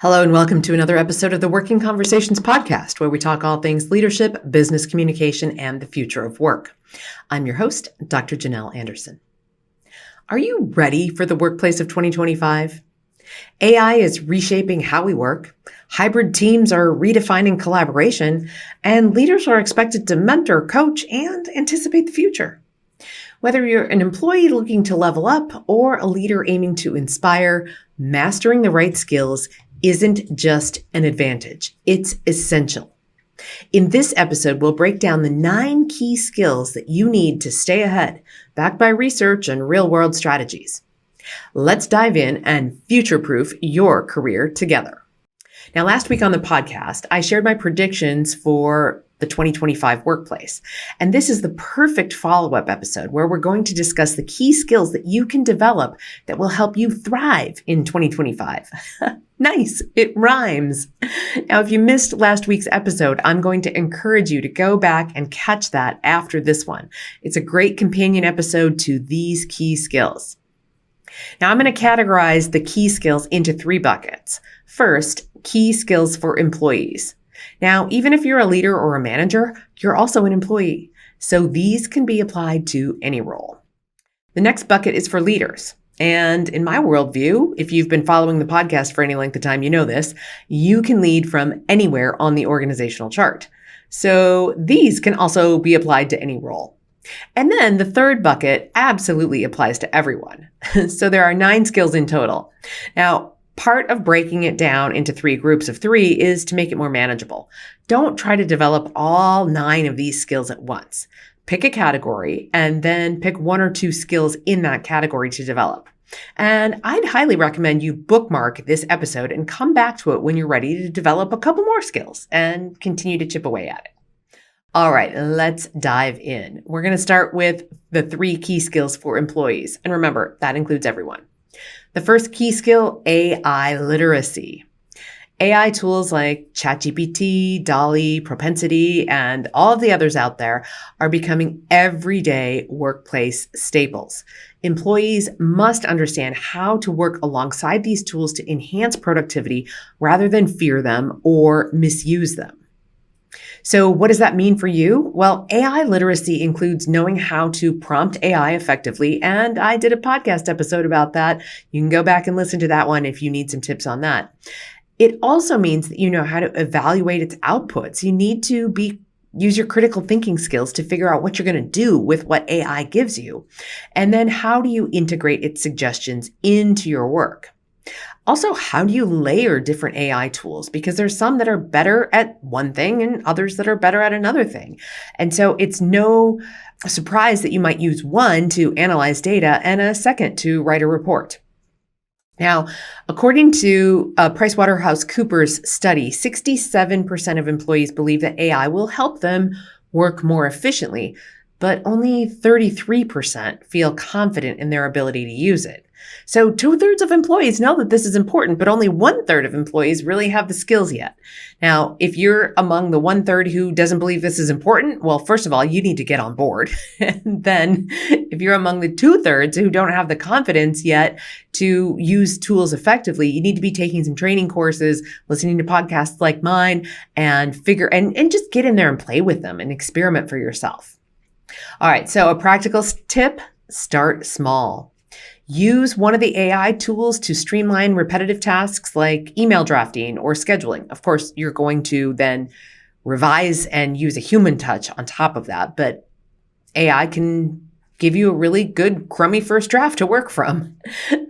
Hello and welcome to another episode of the Working Conversations podcast, where we talk all things leadership, business communication, and the future of work. I'm your host, Dr. Janel Anderson. Are you ready for the workplace of 2025? AI is reshaping how we work, hybrid teams are redefining collaboration, and leaders are expected to mentor, coach, and anticipate the future. Whether you're an employee looking to level up or a leader aiming to inspire, mastering the right skills isn't just an advantage, it's essential. In this episode, we'll break down the 9 key skills that you need to stay ahead, backed by research and real-world strategies. Let's dive in and future-proof your career together. Now, last week on the podcast, I shared my predictions for the 2025 workplace. And this is the perfect follow-up episode where we're going to discuss the key skills that you can develop that will help you thrive in 2025. Nice, it rhymes. Now, if you missed last week's episode, I'm going to encourage you to go back and catch that after this one. It's a great companion episode to these key skills. Now, I'm going to categorize the key skills into 3 buckets. First, key skills for employees. Now, even if you're a leader or a manager, you're also an employee. So these can be applied to any role. The next bucket is for leaders. And in my worldview, if you've been following the podcast for any length of time, you know this, you can lead from anywhere on the organizational chart. So these can also be applied to any role. And then the third bucket absolutely applies to everyone. So there are 9 skills in total. Now, part of breaking it down into 3 groups of 3 is to make it more manageable. Don't try to develop all 9 of these skills at once. Pick a category and then pick 1 or 2 skills in that category to develop. And I'd highly recommend you bookmark this episode and come back to it when you're ready to develop a couple more skills and continue to chip away at it. All right, let's dive in. We're going to start with the 3 key skills for employees. And remember, that includes everyone. The first key skill, AI literacy. AI tools like ChatGPT, DALL-E, Propensity, and all of the others out there are becoming everyday workplace staples. Employees must understand how to work alongside these tools to enhance productivity rather than fear them or misuse them. So what does that mean for you? Well, AI literacy includes knowing how to prompt AI effectively, and I did a podcast episode about that. You can go back and listen to that one if you need some tips on that. It also means that you know how to evaluate its outputs. You need to use your critical thinking skills to figure out what you're going to do with what AI gives you. And then how do you integrate its suggestions into your work? Also, how do you layer different AI tools? Because there's some that are better at one thing and others that are better at another thing. And so it's no surprise that you might use one to analyze data and a second to write a report. Now, according to a PricewaterhouseCoopers study, 67% of employees believe that AI will help them work more efficiently, but only 33% feel confident in their ability to use it. So 2/3 of employees know that this is important, but only 1/3 of employees really have the skills yet. Now, if you're among the 1/3 who doesn't believe this is important, well, first of all, you need to get on board. And then if you're among the 2/3 who don't have the confidence yet to use tools effectively, you need to be taking some training courses, listening to podcasts like mine, and just get in there and play with them and experiment for yourself. All right, so a practical tip, start small. Use one of the AI tools to streamline repetitive tasks like email drafting or scheduling. Of course, you're going to then revise and use a human touch on top of that, but AI can give you a really good crummy first draft to work from.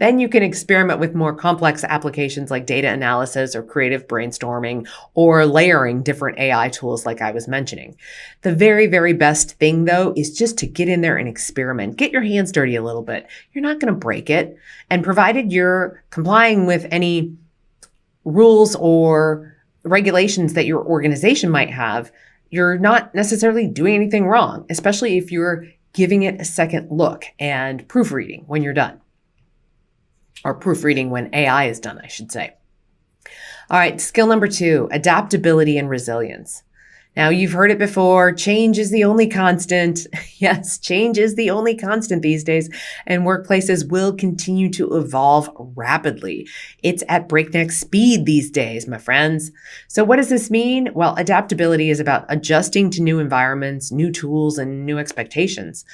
Then you can experiment with more complex applications like data analysis or creative brainstorming or layering different AI tools like I was mentioning. The very, very best thing though is just to get in there and experiment. Get your hands dirty a little bit. You're not going to break it. And provided you're complying with any rules or regulations that your organization might have, you're not necessarily doing anything wrong, especially if you're giving it a second look and proofreading when you're done. Or proofreading when AI is done, I should say. All right, skill number 2, adaptability and resilience. Now, you've heard it before. Change is the only constant. Yes, change is the only constant these days, and workplaces will continue to evolve rapidly. It's at breakneck speed these days, my friends. So what does this mean? Well, adaptability is about adjusting to new environments, new tools, and new expectations.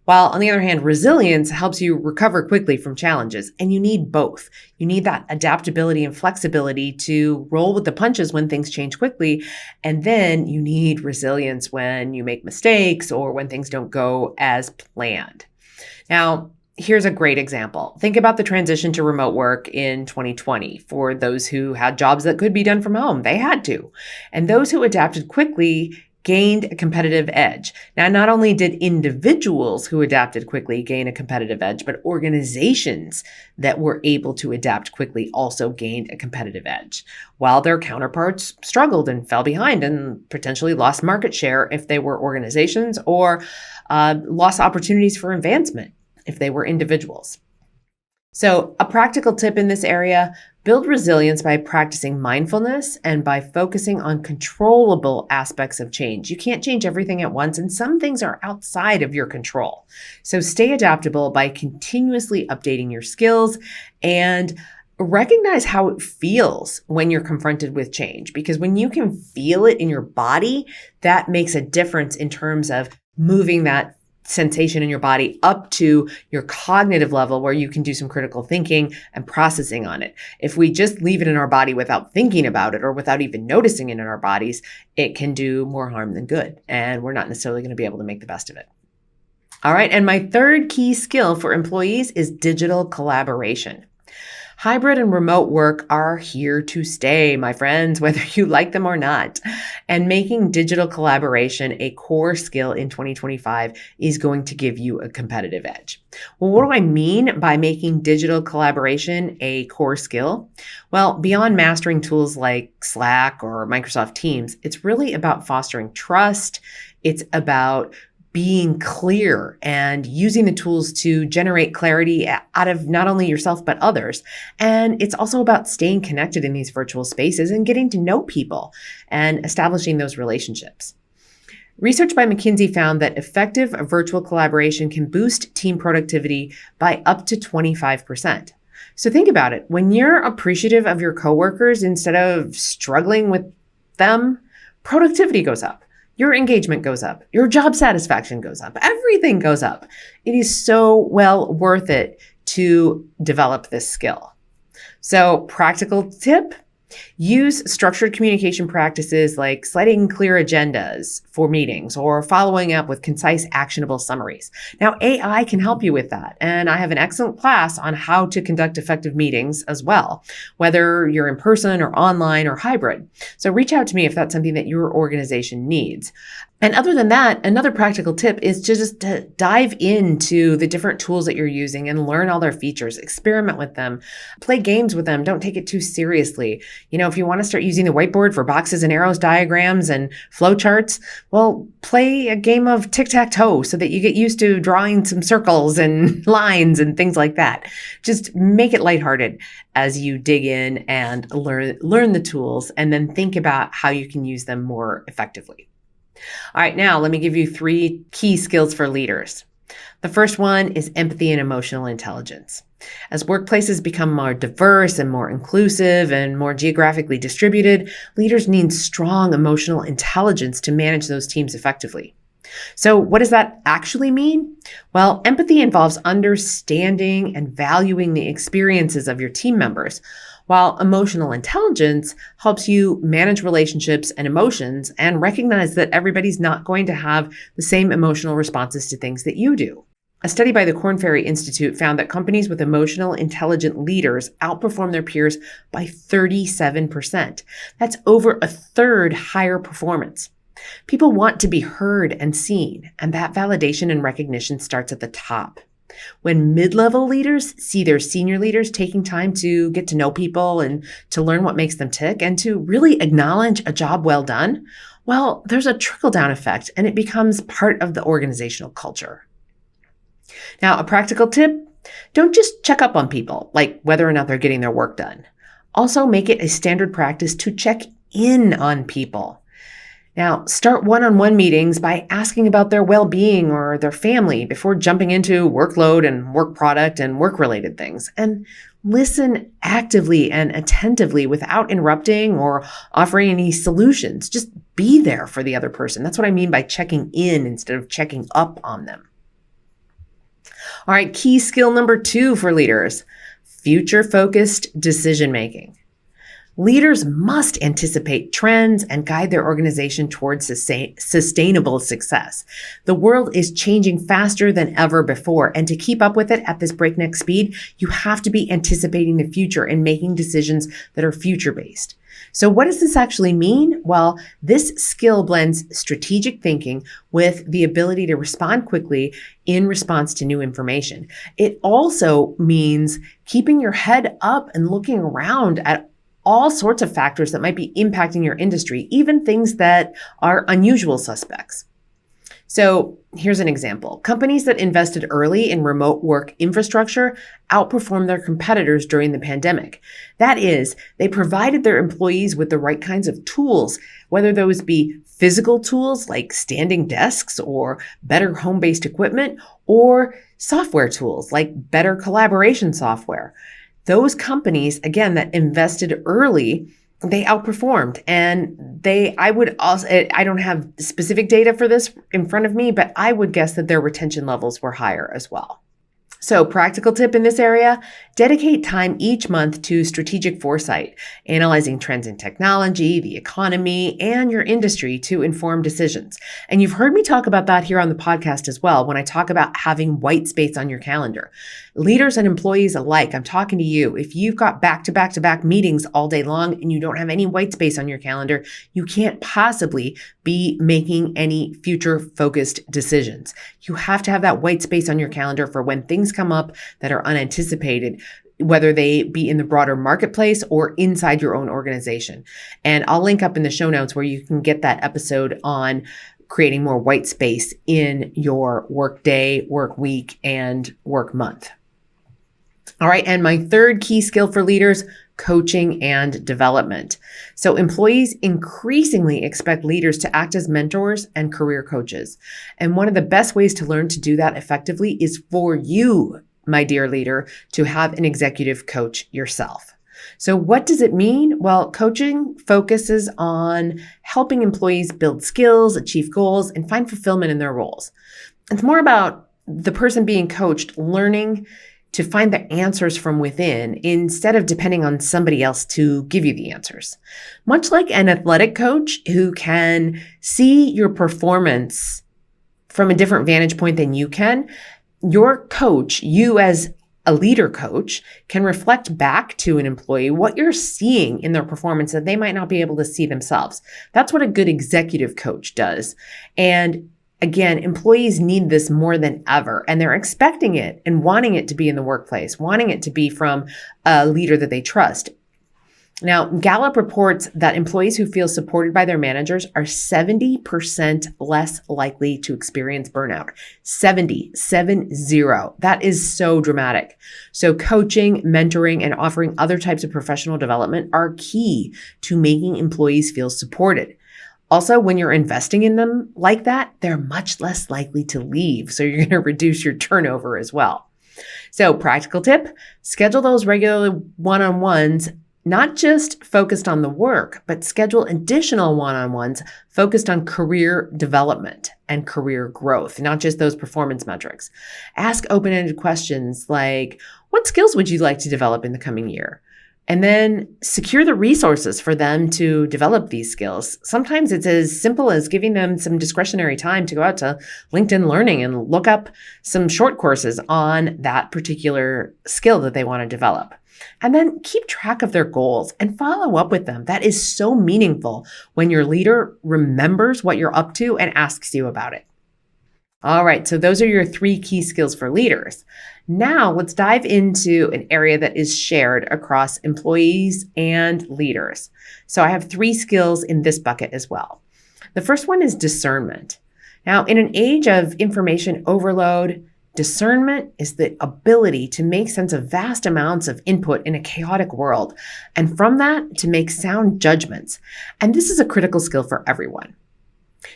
While on the other hand, resilience helps you recover quickly from challenges, and you need both. You need that adaptability and flexibility to roll with the punches when things change quickly, and then you need resilience when you make mistakes or when things don't go as planned. Now, here's a great example. Think about the transition to remote work in 2020. For those who had jobs that could be done from home, they had to. And those who adapted quickly gained a competitive edge. Now, not only did individuals who adapted quickly gain a competitive edge, but organizations that were able to adapt quickly also gained a competitive edge, while their counterparts struggled and fell behind and potentially lost market share if they were organizations, or lost opportunities for advancement if they were individuals. So a practical tip in this area: build resilience by practicing mindfulness and by focusing on controllable aspects of change. You can't change everything at once, and some things are outside of your control. So stay adaptable by continuously updating your skills and recognize how it feels when you're confronted with change, because when you can feel it in your body, that makes a difference in terms of moving that sensation in your body up to your cognitive level where you can do some critical thinking and processing on it. If we just leave it in our body without thinking about it or without even noticing it in our bodies, it can do more harm than good. And we're not necessarily going to be able to make the best of it. All right. And my third key skill for employees is digital collaboration. Hybrid and remote work are here to stay, my friends, whether you like them or not. And making digital collaboration a core skill in 2025 is going to give you a competitive edge. Well, what do I mean by making digital collaboration a core skill? Well, beyond mastering tools like Slack or Microsoft Teams, it's really about fostering trust. It's about being clear and using the tools to generate clarity out of not only yourself, but others. And it's also about staying connected in these virtual spaces and getting to know people and establishing those relationships. Research by McKinsey found that effective virtual collaboration can boost team productivity by up to 25%. So think about it. When you're appreciative of your coworkers instead of struggling with them, productivity goes up. Your engagement goes up. Your job satisfaction goes up. Everything goes up. It is so well worth it to develop this skill. So, practical tip: use structured communication practices like setting clear agendas for meetings or following up with concise, actionable summaries. Now, AI can help you with that. And I have an excellent class on how to conduct effective meetings as well, whether you're in person or online or hybrid. So reach out to me if that's something that your organization needs. And other than that, another practical tip is to just dive into the different tools that you're using and learn all their features, experiment with them, play games with them. Don't take it too seriously. You know, if you want to start using the whiteboard for boxes and arrows, diagrams, and flowcharts, well, play a game of tic-tac-toe so that you get used to drawing some circles and lines and things like that. Just make it lighthearted as you dig in and learn the tools, and then think about how you can use them more effectively. All right, now let me give you 3 key skills for leaders. The first one is empathy and emotional intelligence. As workplaces become more diverse and more inclusive and more geographically distributed, leaders need strong emotional intelligence to manage those teams effectively. So what does that actually mean? Well, empathy involves understanding and valuing the experiences of your team members, while emotional intelligence helps you manage relationships and emotions and recognize that everybody's not going to have the same emotional responses to things that you do. A study by the Korn Ferry Institute found that companies with emotional intelligent leaders outperform their peers by 37%. That's over a third higher performance. People want to be heard and seen, and that validation and recognition starts at the top. When mid-level leaders see their senior leaders taking time to get to know people and to learn what makes them tick and to really acknowledge a job well done, well, there's a trickle-down effect and it becomes part of the organizational culture. Now, a practical tip: don't just check up on people, like whether or not they're getting their work done. Also, make it a standard practice to check in on people. Now, start one-on-one meetings by asking about their well-being or their family before jumping into workload and work product and work-related things. And listen actively and attentively without interrupting or offering any solutions. Just be there for the other person. That's what I mean by checking in instead of checking up on them. All right, key skill number 2 for leaders, future-focused decision-making. Leaders must anticipate trends and guide their organization towards sustainable success. The world is changing faster than ever before, and to keep up with it at this breakneck speed, you have to be anticipating the future and making decisions that are future-based. So what does this actually mean? Well, this skill blends strategic thinking with the ability to respond quickly in response to new information. It also means keeping your head up and looking around at all sorts of factors that might be impacting your industry, even things that are unusual suspects. So here's an example. Companies that invested early in remote work infrastructure outperformed their competitors during the pandemic. That is, they provided their employees with the right kinds of tools, whether those be physical tools like standing desks or better home-based equipment, or software tools like better collaboration software. Those companies, again, that invested early, they outperformed. And I don't have specific data for this in front of me, but I would guess that their retention levels were higher as well. So practical tip in this area, dedicate time each month to strategic foresight, analyzing trends in technology, the economy, and your industry to inform decisions. And you've heard me talk about that here on the podcast as well when I talk about having white space on your calendar. Leaders and employees alike, I'm talking to you. If you've got back-to-back meetings all day long and you don't have any white space on your calendar, you can't possibly be making any future-focused decisions. You have to have that white space on your calendar for when things come up that are unanticipated, whether they be in the broader marketplace or inside your own organization. And I'll link up in the show notes where you can get that episode on creating more white space in your work day, work week, and work month. All right, and my third key skill for leaders, coaching and development. So employees increasingly expect leaders to act as mentors and career coaches. And one of the best ways to learn to do that effectively is for you, my dear leader, to have an executive coach yourself. So what does it mean? Well, coaching focuses on helping employees build skills, achieve goals, and find fulfillment in their roles. It's more about the person being coached learning to find the answers from within instead of depending on somebody else to give you the answers. Much like an athletic coach who can see your performance from a different vantage point than you can, your coach, you as a leader coach, can reflect back to an employee what you're seeing in their performance that they might not be able to see themselves. That's what a good executive coach does. And again, employees need this more than ever, and they're expecting it and wanting it to be in the workplace, wanting it to be from a leader that they trust. Now, Gallup reports that employees who feel supported by their managers are 70% less likely to experience burnout. 70. That is so dramatic. So coaching, mentoring, and offering other types of professional development are key to making employees feel supported. Also, when you're investing in them like that, they're much less likely to leave. So you're going to reduce your turnover as well. So practical tip, schedule those regular one-on-ones, not just focused on the work, but schedule additional one-on-ones focused on career development and career growth, not just those performance metrics. Ask open-ended questions like, what skills would you like to develop in the coming year? And then secure the resources for them to develop these skills. Sometimes it's as simple as giving them some discretionary time to go out to LinkedIn Learning and look up some short courses on that particular skill that they want to develop. And then keep track of their goals and follow up with them. That is so meaningful when your leader remembers what you're up to and asks you about it. All right, so those are your 3 key skills for leaders. Now let's dive into an area that is shared across employees and leaders. So I have 3 skills in this bucket as well. The first one is discernment. Now, in an age of information overload, discernment is the ability to make sense of vast amounts of input in a chaotic world, and from that to make sound judgments. And this is a critical skill for everyone.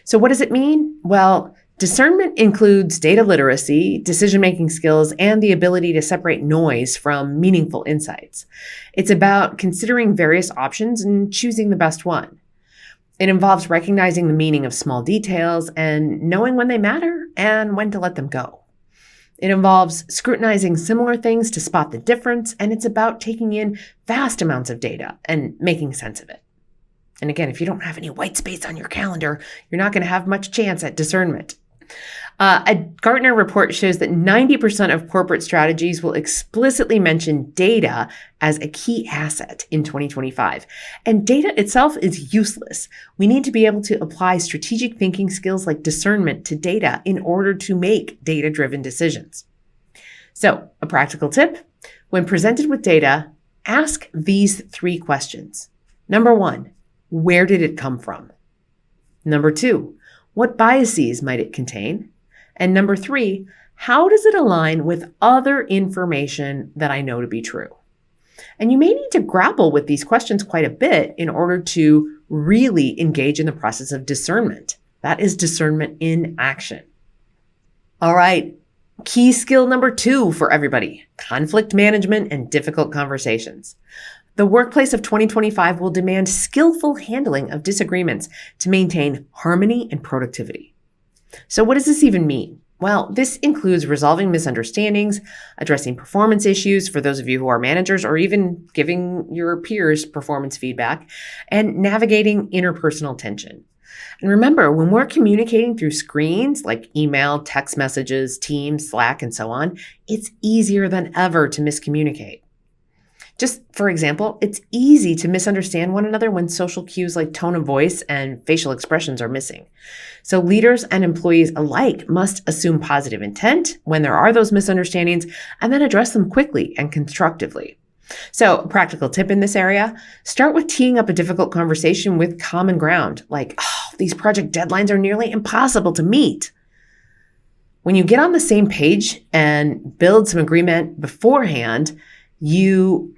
So what does it mean? Well, discernment includes data literacy, decision-making skills, and the ability to separate noise from meaningful insights. It's about considering various options and choosing the best one. It involves recognizing the meaning of small details and knowing when they matter and when to let them go. It involves scrutinizing similar things to spot the difference, and it's about taking in vast amounts of data and making sense of it. And again, if you don't have any white space on your calendar, you're not going to have much chance at discernment. A Gartner report shows that 90% of corporate strategies will explicitly mention data as a key asset in 2025. And data itself is useless. We need to be able to apply strategic thinking skills like discernment to data in order to make data-driven decisions. So, a practical tip: when presented with data, ask these 3 questions. Number 1, where did it come from? Number 2, what biases might it contain? And number 3, how does it align with other information that I know to be true? And you may need to grapple with these questions quite a bit in order to really engage in the process of discernment. That is discernment in action. All right, key skill number 2 for everybody: conflict management and difficult conversations. The workplace of 2025 will demand skillful handling of disagreements to maintain harmony and productivity. So what does this even mean? Well, this includes resolving misunderstandings, addressing performance issues for those of you who are managers, or even giving your peers performance feedback, and navigating interpersonal tension. And remember, when we're communicating through screens like email, text messages, Teams, Slack, and so on, it's easier than ever to miscommunicate. Just for example, it's easy to misunderstand one another when social cues like tone of voice and facial expressions are missing. So leaders and employees alike must assume positive intent when there are those misunderstandings and then address them quickly and constructively. So a practical tip in this area: start with teeing up a difficult conversation with common ground, like, these project deadlines are nearly impossible to meet. When you get on the same page and build some agreement beforehand, you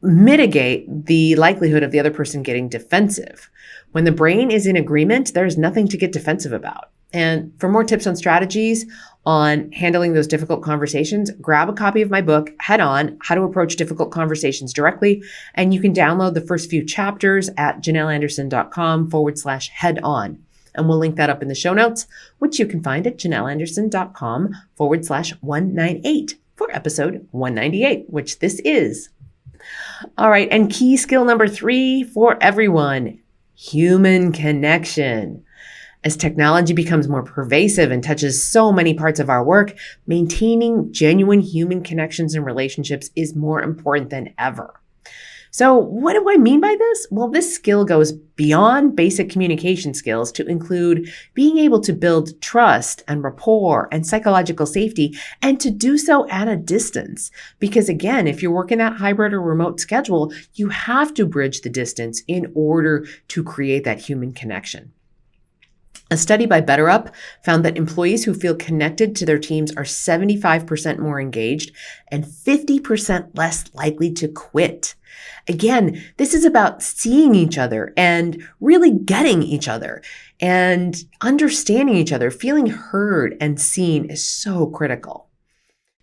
mitigate the likelihood of the other person getting defensive. When the brain is in agreement, there's nothing to get defensive about. And for more tips on strategies on handling those difficult conversations, grab a copy of my book, Head On: How to Approach Difficult Conversations Directly. And you can download the first few chapters at janelanderson.com/head-on. And we'll link that up in the show notes, which you can find at janelanderson.com/198 for episode 198, which this is. All right, and key skill number 3 for everyone: human connection. As technology becomes more pervasive and touches so many parts of our work, maintaining genuine human connections and relationships is more important than ever. So what do I mean by this? Well, this skill goes beyond basic communication skills to include being able to build trust and rapport and psychological safety, and to do so at a distance. Because again, if you're working that hybrid or remote schedule, you have to bridge the distance in order to create that human connection. A study by BetterUp found that employees who feel connected to their teams are 75% more engaged and 50% less likely to quit. Again, this is about seeing each other and really getting each other and understanding each other. Feeling heard and seen is so critical.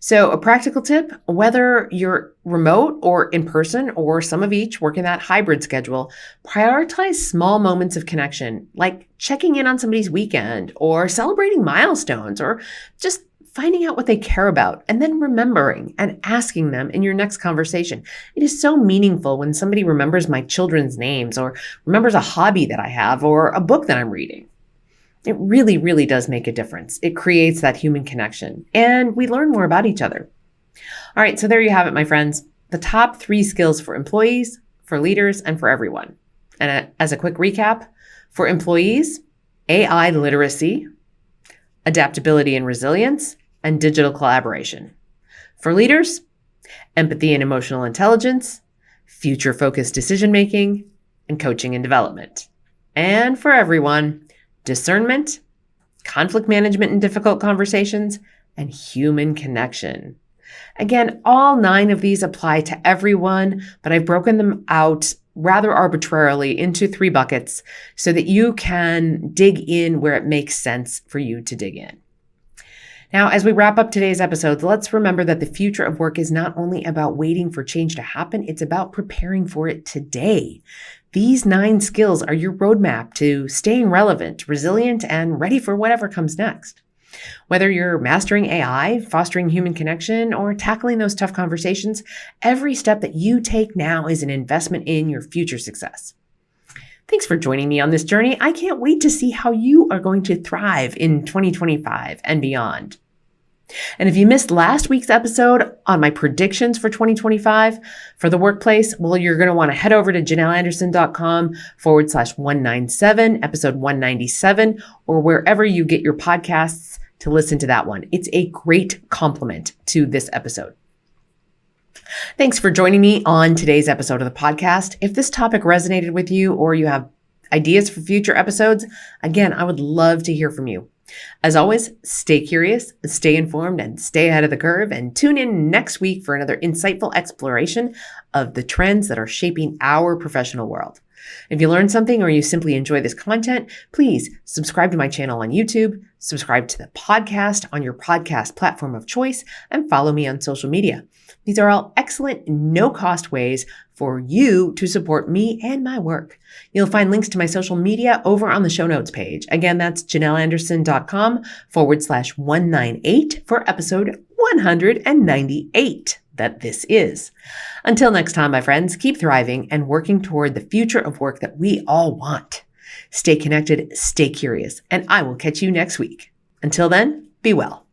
So a practical tip: whether you're remote or in person or some of each, working that hybrid schedule, prioritize small moments of connection, like checking in on somebody's weekend or celebrating milestones or just finding out what they care about and then remembering and asking them in your next conversation. It is so meaningful when somebody remembers my children's names or remembers a hobby that I have or a book that I'm reading. It really, really does make a difference. It creates that human connection, and we learn more about each other. All right, so there you have it, my friends. The top 3 skills for employees, for leaders, and for everyone. And as a quick recap, for employees: AI literacy, adaptability and resilience, and digital collaboration. For leaders: empathy and emotional intelligence, future-focused decision-making, and coaching and development. And for everyone: discernment, conflict management in difficult conversations, and human connection. Again, all 9 of these apply to everyone, but I've broken them out rather arbitrarily into 3 buckets so that you can dig in where it makes sense for you to dig in. Now, as we wrap up today's episode, let's remember that the future of work is not only about waiting for change to happen, it's about preparing for it today. These 9 skills are your roadmap to staying relevant, resilient, and ready for whatever comes next. Whether you're mastering AI, fostering human connection, or tackling those tough conversations, every step that you take now is an investment in your future success. Thanks for joining me on this journey. I can't wait to see how you are going to thrive in 2025 and beyond. And if you missed last week's episode on my predictions for 2025 for the workplace, well, you're going to want to head over to janelanderson.com/197, episode 197, or wherever you get your podcasts to listen to that one. It's a great complement to this episode. Thanks for joining me on today's episode of the podcast. If this topic resonated with you or you have ideas for future episodes, again, I would love to hear from you. As always, stay curious, stay informed, and stay ahead of the curve, and tune in next week for another insightful exploration of the trends that are shaping our professional world. If you learned something or you simply enjoy this content, please subscribe to my channel on YouTube, subscribe to the podcast on your podcast platform of choice, and follow me on social media. These are all excellent, no-cost ways for you to support me and my work. You'll find links to my social media over on the show notes page. Again, that's janelanderson.com/198 for episode 198 that this is. Until next time, my friends, keep thriving and working toward the future of work that we all want. Stay connected, stay curious, and I will catch you next week. Until then, be well.